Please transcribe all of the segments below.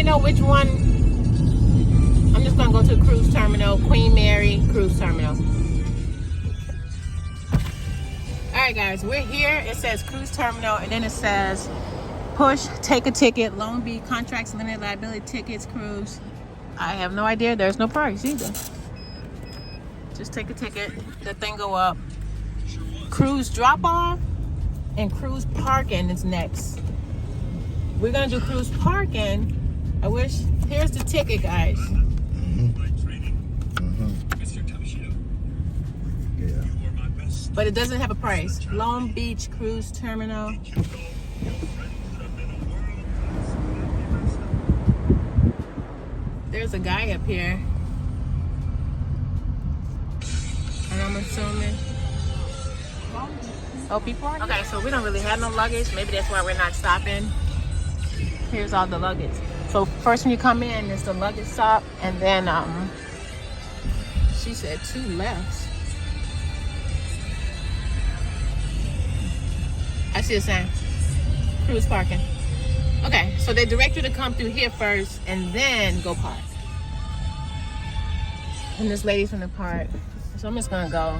me know which one. I'm just gonna go to the cruise terminal, Queen Mary Cruise Terminal. All right, guys, we're here. It says Cruise Terminal, and then it says push, take a ticket, Long Beach contracts, limited liability tickets, cruise. I have no idea. There's no price either. Just take a ticket. The thing go up. Cruise drop off and cruise parking is next. We're gonna do cruise parking. I wish. Here's the ticket, guys. Yeah. But it doesn't have a price. Long Beach Cruise Terminal. There's a guy up here. And I'm assuming. Oh, people are here? Okay, so we don't really have no luggage. Maybe that's why we're not stopping. Here's all the luggage. So first when you come in, it's the luggage stop. And then, she said 2 lefts. I see a sign. Cruise parking. Okay, so they direct you to come through here first and then go park. And this lady's from the park. So I'm just gonna go.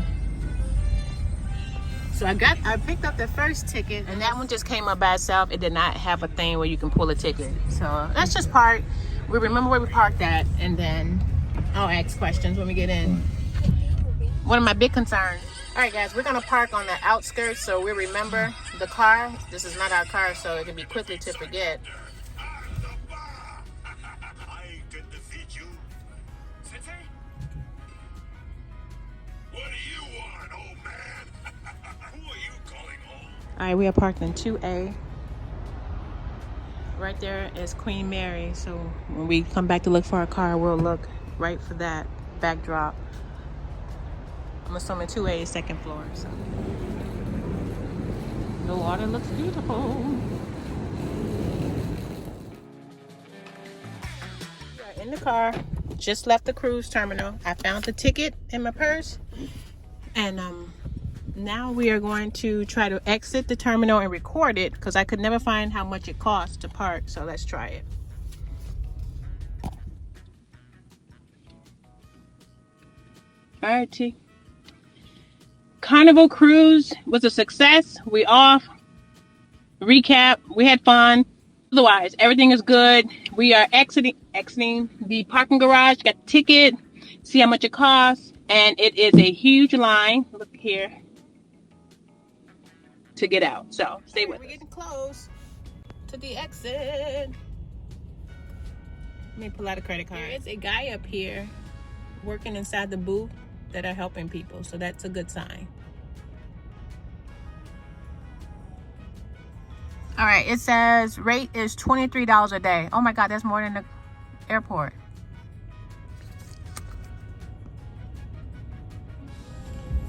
So I picked up the first ticket and that one just came up by itself. It did not have a thing where you can pull a ticket. So let's just park. We remember where we parked at and then I'll ask questions when we get in. One of my big concerns. All right, guys, we're gonna park on the outskirts so we remember the car. This is not our car, so it can be quickly to forget. I can defeat you. Sensei? What do you want, old man? Who are you calling home? All right, we are parked in 2A. Right there is Queen Mary. So when we come back to look for our car, we'll look right for that backdrop. I'm assuming 2A is 2nd floor. So the water looks beautiful. We are in the car. Just left the cruise terminal. I found the ticket in my purse. And now we are going to try to exit the terminal and record it because I could never find how much it costs to park. So let's try it. All right, T. Carnival cruise was a success. We off. Recap. We had fun. Otherwise, everything is good. We are exiting the parking garage. Got the ticket. See how much it costs. And it is a huge line. Look here. To get out. So stay with us. We're getting close to the exit. Let me pull out a credit card. There is a guy up here working inside the booth that are helping people. So that's a good sign. All right, it says rate is $23 a day. Oh my God, that's more than the airport.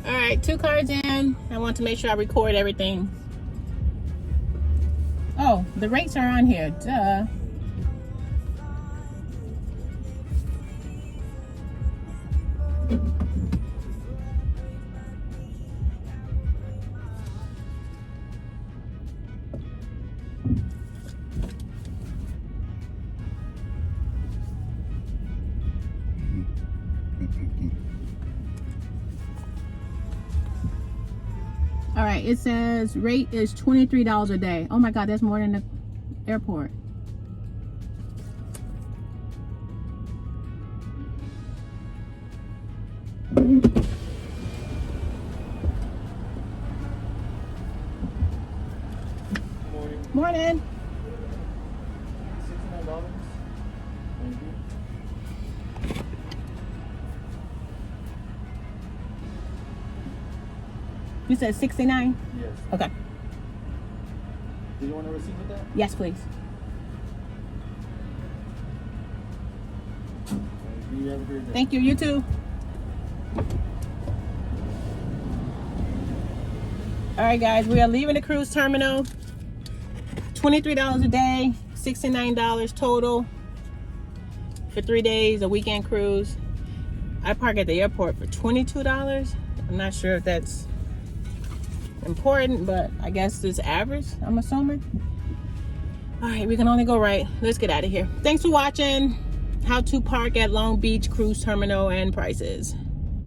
All right, 2 cards in. I want to make sure I record everything. Oh, the rates are on here, duh. All right, it says rate is $23 a day. Oh my God, that's more than the airport. Morning. $69. Thank you. You said 69? Yes. Okay. Do you want a receipt with that? Yes, please. You have a great day. Thank you. You too. All right, guys, we are leaving the cruise terminal. $23 a day, $69 total for 3 days, a weekend cruise. I park at the airport for $22. I'm not sure if that's important, but I guess it's average, I'm assuming. All right, we can only go right. Let's get out of here. Thanks for watching. How to park at Long Beach Cruise Terminal and prices.